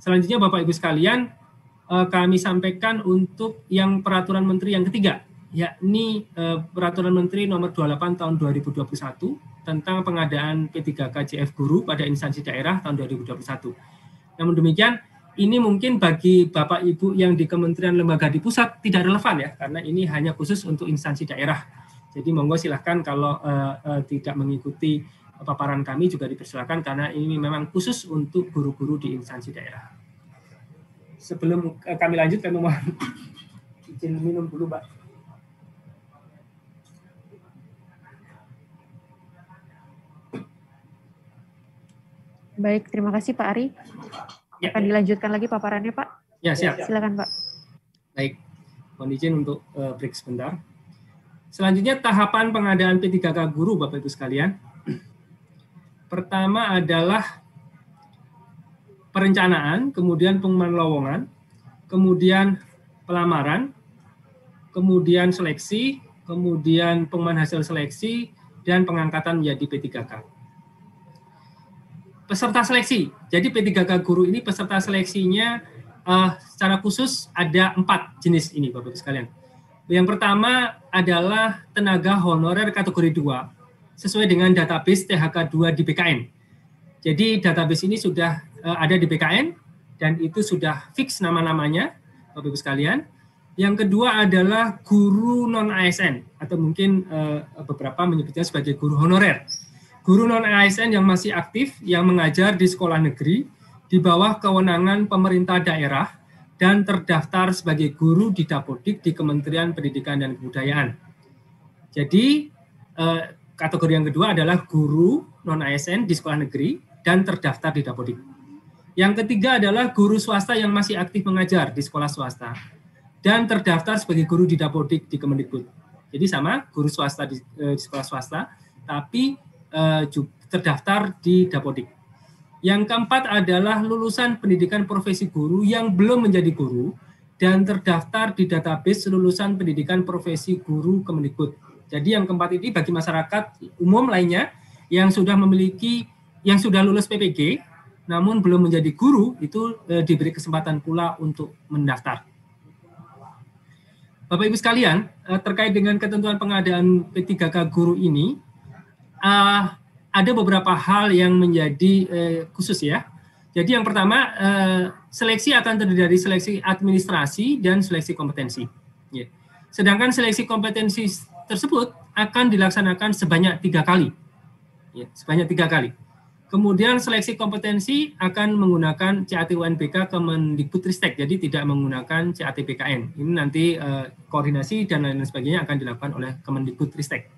Selanjutnya Bapak Ibu sekalian, kami sampaikan untuk yang peraturan menteri yang ketiga, yakni peraturan menteri nomor 28 tahun 2021 tentang pengadaan P3K-JF guru pada instansi daerah tahun 2021. Namun demikian, ini mungkin bagi Bapak Ibu yang di kementerian lembaga di pusat tidak relevan ya, karena ini hanya khusus untuk instansi daerah. Jadi monggo silahkan kalau tidak mengikuti paparan kami juga dipersilakan karena ini memang khusus untuk guru-guru di instansi daerah. Sebelum kami lanjut, kami mohon izin minum dulu, Mbak. Baik, terima kasih Pak Ari. Ya. Akan dilanjutkan lagi paparannya, Pak. Ya, siap. Silakan, Pak. Baik, mohon izin untuk break sebentar. Selanjutnya tahapan pengadaan P3K guru, Bapak Ibu sekalian. Pertama adalah perencanaan, kemudian pengumuman lowongan, kemudian pelamaran, kemudian seleksi, kemudian pengumuman hasil seleksi, dan pengangkatan menjadi P3K. Peserta seleksi. Jadi P3K guru ini peserta seleksinya secara khusus ada 4 jenis ini, Bapak Ibu sekalian. Yang pertama adalah tenaga honorer kategori 2 sesuai dengan database THK2 di BKN. Jadi database ini sudah ada di BKN dan itu sudah fix nama-namanya, Bapak Ibu sekalian. Yang kedua adalah guru non-ASN atau mungkin beberapa menyebutnya sebagai guru honorer. Guru non-ASN yang masih aktif, yang mengajar di sekolah negeri, di bawah kewenangan pemerintah daerah, dan terdaftar sebagai guru di Dapodik di Kementerian Pendidikan dan Kebudayaan. Jadi, kategori yang kedua adalah guru non-ASN di sekolah negeri, dan terdaftar di Dapodik. Yang ketiga adalah guru swasta yang masih aktif mengajar di sekolah swasta, dan terdaftar sebagai guru di Dapodik di Kemendikbud. Jadi sama, guru swasta di sekolah swasta, tapi terdaftar di Dapodik. Yang keempat adalah lulusan pendidikan profesi guru yang belum menjadi guru dan terdaftar di database lulusan pendidikan profesi guru Kemendikbud. Jadi yang keempat ini bagi masyarakat umum lainnya yang sudah lulus PPG namun belum menjadi guru itu diberi kesempatan pula untuk mendaftar. Bapak Ibu sekalian, terkait dengan ketentuan pengadaan P3K guru ini, ada beberapa hal yang menjadi khusus ya. Jadi yang pertama, seleksi akan terdiri dari seleksi administrasi dan seleksi kompetensi. Ya. Sedangkan seleksi kompetensi tersebut akan dilaksanakan sebanyak 3 kali. Ya, sebanyak 3 kali. Kemudian seleksi kompetensi akan menggunakan CAT UNBK Kemendikbudristek, jadi tidak menggunakan CAT BKN. Ini nanti koordinasi dan lain sebagainya akan dilakukan oleh Kemendikbudristek.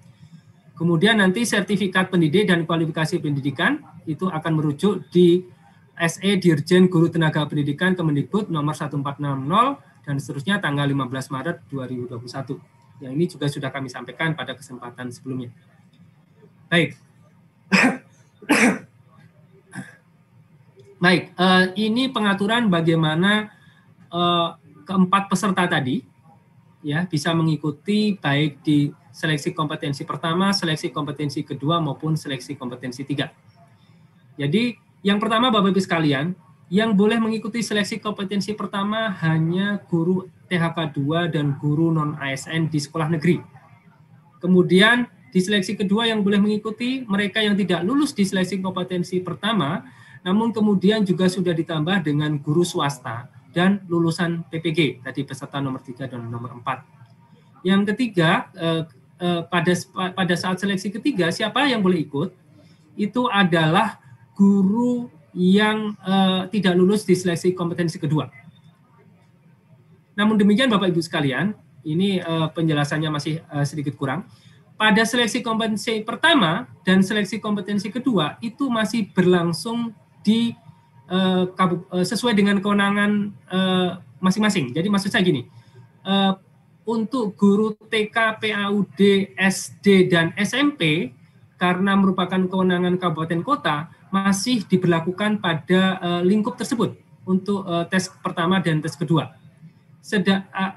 Kemudian nanti sertifikat pendidik dan kualifikasi pendidikan itu akan merujuk di SE Dirjen Guru Tenaga Pendidikan Kemendikbud nomor 1460 dan seterusnya tanggal 15 Maret 2021. Yang ini juga sudah kami sampaikan pada kesempatan sebelumnya. Baik. Baik, ini pengaturan bagaimana keempat peserta tadi ya bisa mengikuti baik di seleksi kompetensi pertama, seleksi kompetensi kedua, maupun seleksi kompetensi 3. Jadi, yang pertama Bapak Ibu sekalian, yang boleh mengikuti seleksi kompetensi pertama hanya guru THK2 dan guru non-ASN di sekolah negeri. Kemudian, di seleksi kedua yang boleh mengikuti mereka yang tidak lulus di seleksi kompetensi pertama, namun kemudian juga sudah ditambah dengan guru swasta dan lulusan PPG, tadi peserta nomor 3 dan nomor 4. Yang ketiga, pada saat seleksi ketiga, siapa yang boleh ikut? Itu adalah guru yang tidak lulus di seleksi kompetensi kedua. Namun demikian Bapak Ibu sekalian, ini penjelasannya masih sedikit kurang. Pada seleksi kompetensi pertama dan seleksi kompetensi kedua, itu masih berlangsung di sesuai dengan kewenangan masing-masing. Jadi maksud saya gini, untuk guru TK, PAUD, SD, dan SMP, karena merupakan kewenangan kabupaten kota, masih diberlakukan pada lingkup tersebut untuk tes pertama dan tes kedua.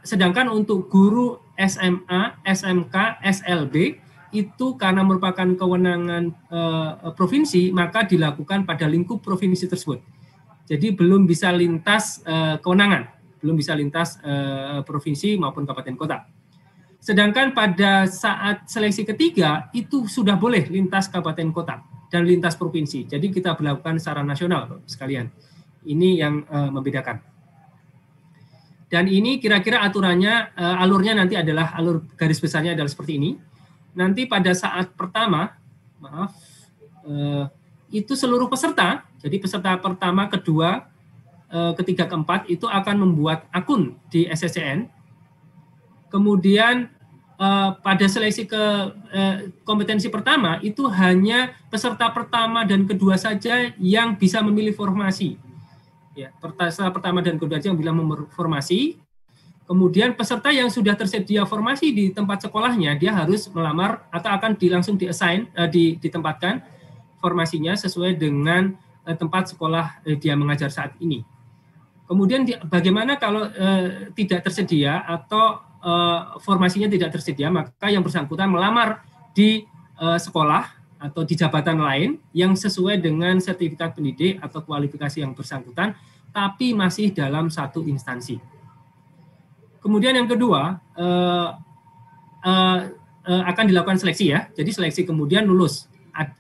Sedangkan untuk guru SMA, SMK, SLB, itu karena merupakan kewenangan provinsi, maka dilakukan pada lingkup provinsi tersebut. Jadi belum bisa lintas kewenangan, belum bisa lintas provinsi maupun kabupaten kota. Sedangkan pada saat seleksi ketiga itu sudah boleh lintas kabupaten kota dan lintas provinsi. Jadi kita berlakukan secara nasional, Bapak sekalian. Ini yang membedakan. Dan ini kira-kira aturannya, alurnya nanti adalah, alur garis besarnya adalah seperti ini. Nanti pada saat pertama, itu seluruh peserta, jadi peserta pertama, kedua, ketiga, keempat itu akan membuat akun di SSCN. Kemudian pada seleksi kompetensi pertama itu hanya peserta pertama dan kedua saja yang bisa memilih formasi. Ya, peserta pertama dan kedua saja yang bilang formasi. Kemudian peserta yang sudah tersedia formasi di tempat sekolahnya, dia harus melamar atau akan langsung ditempatkan formasinya sesuai dengan tempat sekolah dia mengajar saat ini. Kemudian bagaimana kalau tidak tersedia atau formasinya tidak tersedia, maka yang bersangkutan melamar di sekolah atau di jabatan lain yang sesuai dengan sertifikat pendidik atau kualifikasi yang bersangkutan, tapi masih dalam satu instansi. Kemudian yang kedua, akan dilakukan seleksi ya. Jadi seleksi kemudian lulus.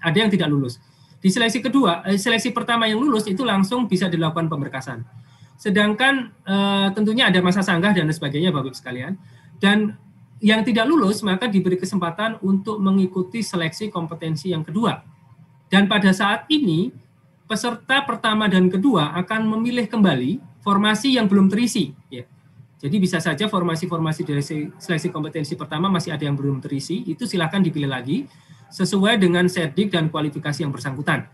Ada yang tidak lulus. Di seleksi kedua, seleksi pertama yang lulus itu langsung bisa dilakukan pemberkasan. Sedangkan tentunya ada masa sanggah dan sebagainya Bapak Ibu sekalian. Dan yang tidak lulus maka diberi kesempatan untuk mengikuti seleksi kompetensi yang kedua. Dan pada saat ini peserta pertama dan kedua akan memilih kembali formasi yang belum terisi. Ya. Jadi bisa saja formasi-formasi dari seleksi kompetensi pertama masih ada yang belum terisi, itu silakan dipilih lagi sesuai dengan serdik dan kualifikasi yang bersangkutan.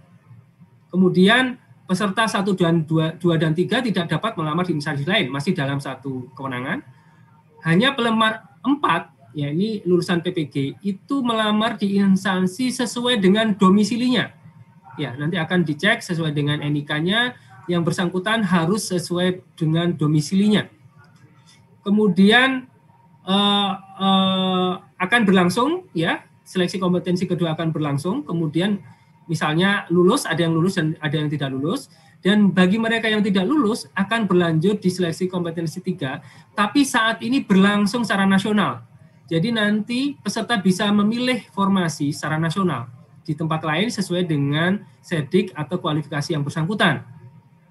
Kemudian peserta 1 dan 2 dan 3 tidak dapat melamar di instansi lain, masih dalam satu kewenangan. Hanya pelamar 4, ya ini lulusan PPG, itu melamar di instansi sesuai dengan domisilinya. Ya, nanti akan dicek sesuai dengan NIK-nya, yang bersangkutan harus sesuai dengan domisilinya. Kemudian akan berlangsung, ya seleksi kompetensi kedua akan berlangsung. Kemudian misalnya lulus, ada yang lulus dan ada yang tidak lulus. Dan bagi mereka yang tidak lulus akan berlanjut di seleksi kompetensi 3, tapi saat ini berlangsung secara nasional. Jadi nanti peserta bisa memilih formasi secara nasional di tempat lain sesuai dengan serdik atau kualifikasi yang bersangkutan.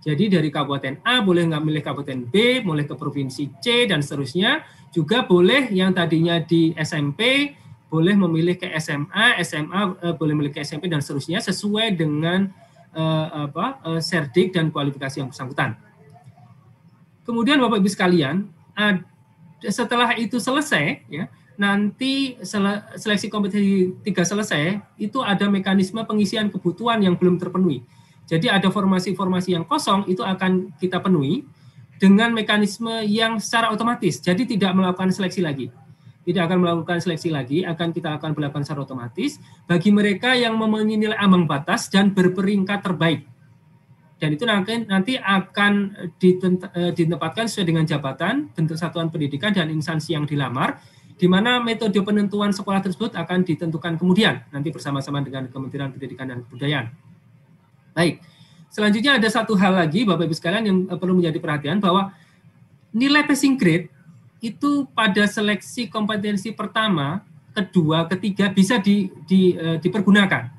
Jadi dari kabupaten A boleh nggak milih kabupaten B, boleh ke provinsi C, dan seterusnya. Juga boleh yang tadinya di SMP, boleh memilih ke SMA, SMA boleh memilih ke SMP, dan seterusnya sesuai dengan serdik dan kualifikasi yang bersangkutan. Kemudian Bapak Ibu sekalian, setelah itu selesai, ya, nanti seleksi kompetensi 3 selesai, itu ada mekanisme pengisian kebutuhan yang belum terpenuhi. Jadi ada formasi-formasi yang kosong itu akan kita penuhi dengan mekanisme yang secara otomatis. Jadi tidak melakukan seleksi lagi. Tidak akan melakukan seleksi lagi, kita akan melakukan secara otomatis bagi mereka yang memenuhi nilai ambang batas dan berperingkat terbaik. Dan itu nanti akan ditempatkan sesuai dengan jabatan, bentuk satuan pendidikan, dan instansi yang dilamar, di mana metode penentuan sekolah tersebut akan ditentukan kemudian, nanti bersama-sama dengan Kementerian Pendidikan dan Kebudayaan. Baik, selanjutnya ada satu hal lagi Bapak Ibu sekalian yang perlu menjadi perhatian, bahwa nilai passing grade itu pada seleksi kompetensi pertama, kedua, ketiga bisa dipergunakan.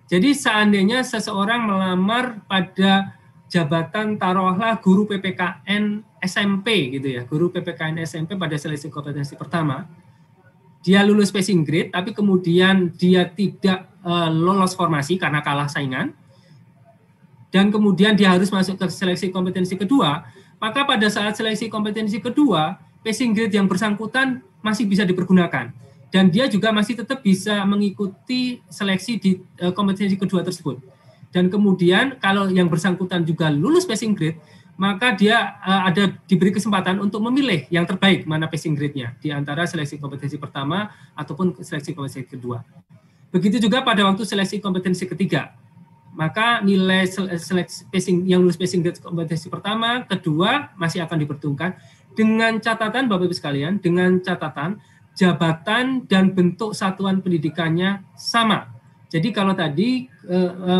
Jadi seandainya seseorang melamar pada jabatan taruhlah guru PPKN SMP gitu ya, guru PPKN SMP pada seleksi kompetensi pertama, dia lulus passing grade tapi kemudian dia tidak lolos formasi karena kalah saingan, dan kemudian dia harus masuk ke seleksi kompetensi kedua, maka pada saat seleksi kompetensi kedua, passing grade yang bersangkutan masih bisa dipergunakan. Dan dia juga masih tetap bisa mengikuti seleksi di kompetensi kedua tersebut. Dan kemudian kalau yang bersangkutan juga lulus passing grade, maka dia diberi kesempatan untuk memilih yang terbaik mana passing grade-nya di antara seleksi kompetensi pertama ataupun seleksi kompetensi kedua. Begitu juga pada waktu seleksi kompetensi ketiga. Maka nilai yang lulus passing grade kompetensi pertama, kedua masih akan diperhitungkan dengan catatan Bapak Ibu sekalian, dengan catatan jabatan dan bentuk satuan pendidikannya sama. Jadi kalau tadi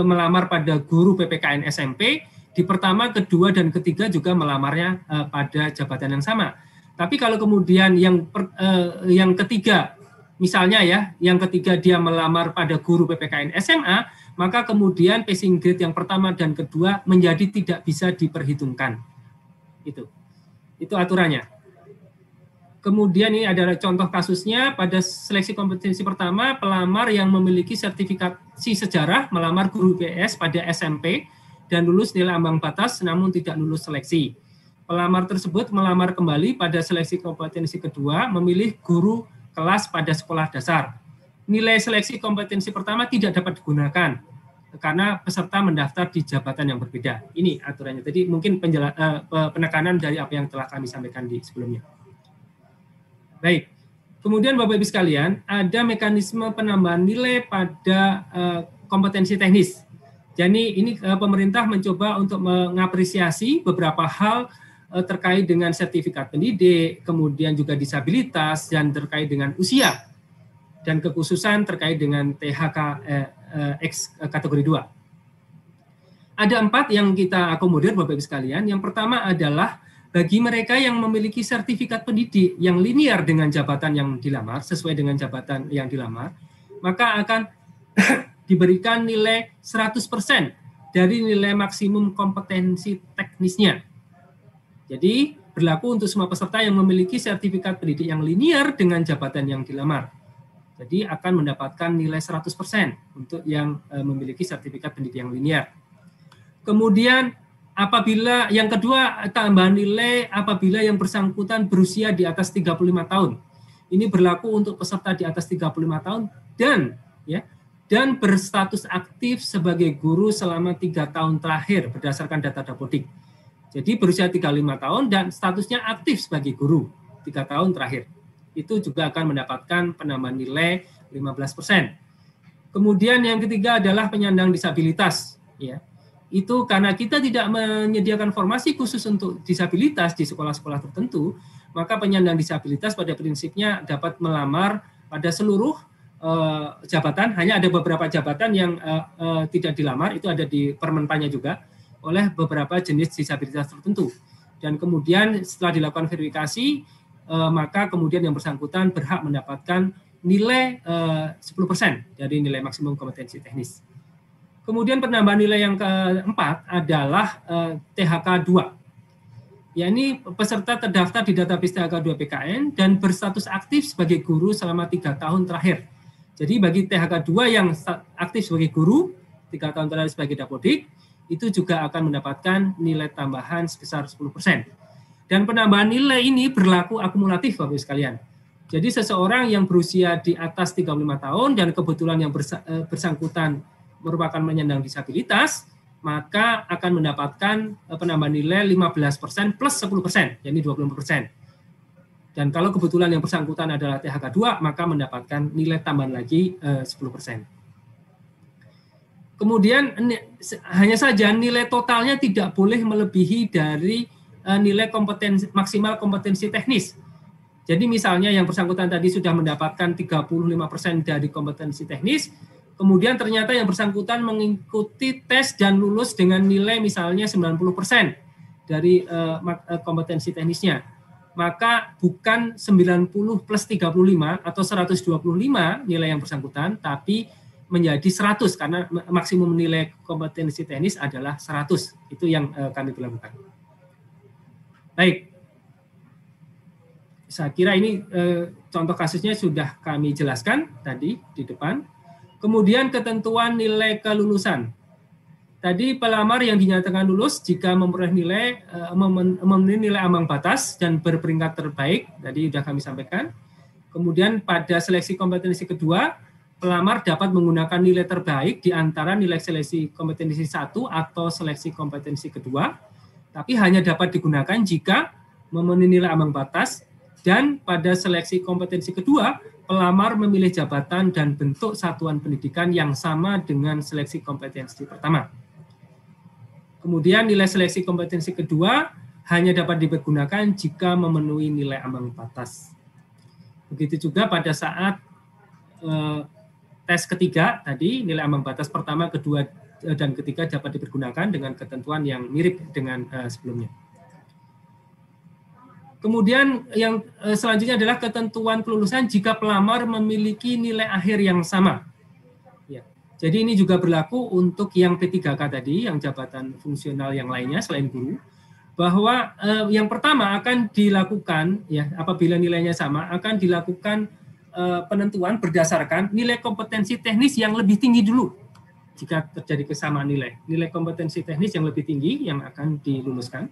melamar pada guru PPKN SMP, di pertama, kedua, dan ketiga juga melamarnya pada jabatan yang sama. Tapi kalau kemudian yang ketiga, misalnya ya, yang ketiga dia melamar pada guru PPKN SMA, maka kemudian passing grade yang pertama dan kedua menjadi tidak bisa diperhitungkan. Itu aturannya. Kemudian ini adalah contoh kasusnya pada seleksi kompetensi pertama, pelamar yang memiliki sertifikasi sejarah melamar guru IPS pada SMP dan lulus nilai ambang batas namun tidak lulus seleksi. Pelamar tersebut melamar kembali pada seleksi kompetensi kedua, memilih guru kelas pada sekolah dasar. Nilai seleksi kompetensi pertama tidak dapat digunakan karena peserta mendaftar di jabatan yang berbeda. Ini aturannya. Jadi mungkin penekanan dari apa yang telah kami sampaikan di sebelumnya. Baik, kemudian Bapak Ibu sekalian, ada mekanisme penambahan nilai pada kompetensi teknis. Jadi ini pemerintah mencoba untuk mengapresiasi beberapa hal terkait dengan sertifikat pendidik, kemudian juga disabilitas, dan terkait dengan usia, dan kekhususan terkait dengan THK X kategori 2. Ada 4 yang kita akomodir Bapak Ibu sekalian. Yang pertama adalah bagi mereka yang memiliki sertifikat pendidik yang linear dengan jabatan yang dilamar, sesuai dengan jabatan yang dilamar, maka akan diberikan nilai 100% dari nilai maksimum kompetensi teknisnya. Jadi berlaku untuk semua peserta yang memiliki sertifikat pendidik yang linear dengan jabatan yang dilamar. Jadi akan mendapatkan nilai 100% untuk yang memiliki sertifikat pendidik yang linear. Kemudian apabila yang kedua, tambahan nilai apabila yang bersangkutan berusia di atas 35 tahun. Ini berlaku untuk peserta di atas 35 tahun dan berstatus aktif sebagai guru selama 3 tahun terakhir berdasarkan data Dapodik. Jadi berusia 35 tahun dan statusnya aktif sebagai guru 3 tahun terakhir. Itu juga akan mendapatkan penambahan nilai 15%. Kemudian yang ketiga adalah penyandang disabilitas, ya. Itu karena kita tidak menyediakan formasi khusus untuk disabilitas di sekolah-sekolah tertentu, maka penyandang disabilitas pada prinsipnya dapat melamar pada seluruh jabatan. Hanya ada beberapa jabatan yang tidak dilamar, itu ada di Permenpannya juga, oleh beberapa jenis disabilitas tertentu. Dan kemudian setelah dilakukan verifikasi, maka kemudian yang bersangkutan berhak mendapatkan nilai 10% dari nilai maksimum kompetensi teknis. Kemudian penambahan nilai yang keempat adalah THK 2. Yakni peserta terdaftar di database THK 2 PKN dan berstatus aktif sebagai guru selama 3 tahun terakhir. Jadi bagi THK 2 yang aktif sebagai guru 3 tahun terakhir sebagai Dapodik, itu juga akan mendapatkan nilai tambahan sebesar 10%. Dan penambahan nilai ini berlaku akumulatif Bapak Ibu sekalian. Jadi seseorang yang berusia di atas 35 tahun dan kebetulan yang bersangkutan merupakan penyandang disabilitas, maka akan mendapatkan penambahan nilai 15% plus 10%, yakni 20%. Dan kalau kebetulan yang bersangkutan adalah THK 2, maka mendapatkan nilai tambahan lagi 10%. Kemudian hanya saja nilai totalnya tidak boleh melebihi dari nilai maksimal kompetensi teknis. Jadi misalnya yang bersangkutan tadi sudah mendapatkan 35% dari kompetensi teknis, kemudian ternyata yang bersangkutan mengikuti tes dan lulus dengan nilai misalnya 90% dari kompetensi teknisnya. Maka bukan 90 plus 35 atau 125 nilai yang bersangkutan, tapi menjadi 100 karena maksimum nilai kompetensi teknis adalah 100. Itu yang kami lakukan. Baik. Saya kira ini contoh kasusnya sudah kami jelaskan tadi di depan. Kemudian ketentuan nilai kelulusan. Tadi pelamar yang dinyatakan lulus jika memperoleh memenuhi nilai ambang batas dan berperingkat terbaik, tadi sudah kami sampaikan. Kemudian pada seleksi kompetensi kedua, pelamar dapat menggunakan nilai terbaik di antara nilai seleksi kompetensi 1 atau seleksi kompetensi kedua, tapi hanya dapat digunakan jika memenuhi nilai ambang batas, dan pada seleksi kompetensi kedua, pelamar memilih jabatan dan bentuk satuan pendidikan yang sama dengan seleksi kompetensi pertama. Kemudian nilai seleksi kompetensi kedua hanya dapat digunakan jika memenuhi nilai ambang batas. Begitu juga pada saat tes ketiga tadi, nilai ambang batas pertama, kedua, dan ketiga dapat dipergunakan dengan ketentuan yang mirip dengan sebelumnya. Kemudian yang selanjutnya adalah ketentuan kelulusan jika pelamar memiliki nilai akhir yang sama. Ya. Jadi ini juga berlaku untuk yang P3K tadi, yang jabatan fungsional yang lainnya selain guru, bahwa yang pertama akan dilakukan, ya apabila nilainya sama, akan dilakukan penentuan berdasarkan nilai kompetensi teknis yang lebih tinggi dulu. Jika terjadi kesamaan nilai kompetensi teknis yang lebih tinggi yang akan diluluskan.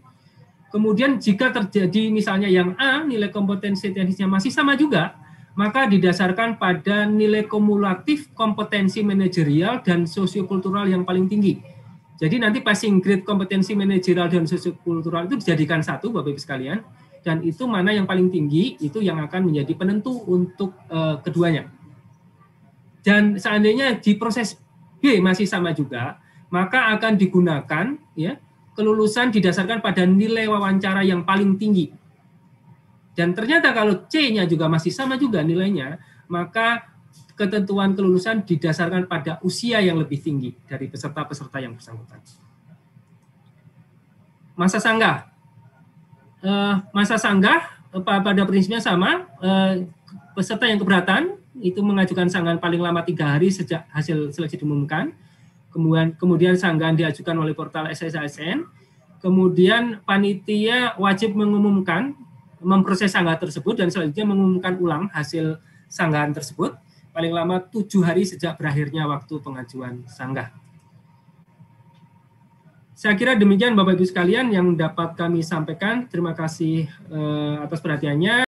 Kemudian jika terjadi misalnya yang A, nilai kompetensi teknisnya masih sama juga, maka didasarkan pada nilai kumulatif kompetensi manajerial dan sosiokultural yang paling tinggi. Jadi nanti passing grade kompetensi manajerial dan sosiokultural itu dijadikan satu, Bapak Ibu sekalian, dan itu mana yang paling tinggi, itu yang akan menjadi penentu untuk keduanya. Dan seandainya di proses B masih sama juga, maka akan digunakan ya kelulusan didasarkan pada nilai wawancara yang paling tinggi. Dan ternyata kalau C-nya juga masih sama juga nilainya, maka ketentuan kelulusan didasarkan pada usia yang lebih tinggi dari peserta-peserta yang bersangkutan. Masa sanggah. Masa sanggah pada prinsipnya sama, peserta yang keberatan itu mengajukan sanggahan paling lama 3 hari sejak hasil seleksi diumumkan. Kemudian sanggahan diajukan oleh portal SSASN. Kemudian panitia wajib mengumumkan, memproses sanggahan tersebut dan selanjutnya mengumumkan ulang hasil sanggahan tersebut paling lama 7 hari sejak berakhirnya waktu pengajuan sanggah. Saya kira demikian Bapak Ibu sekalian yang dapat kami sampaikan. Terima kasih atas perhatiannya.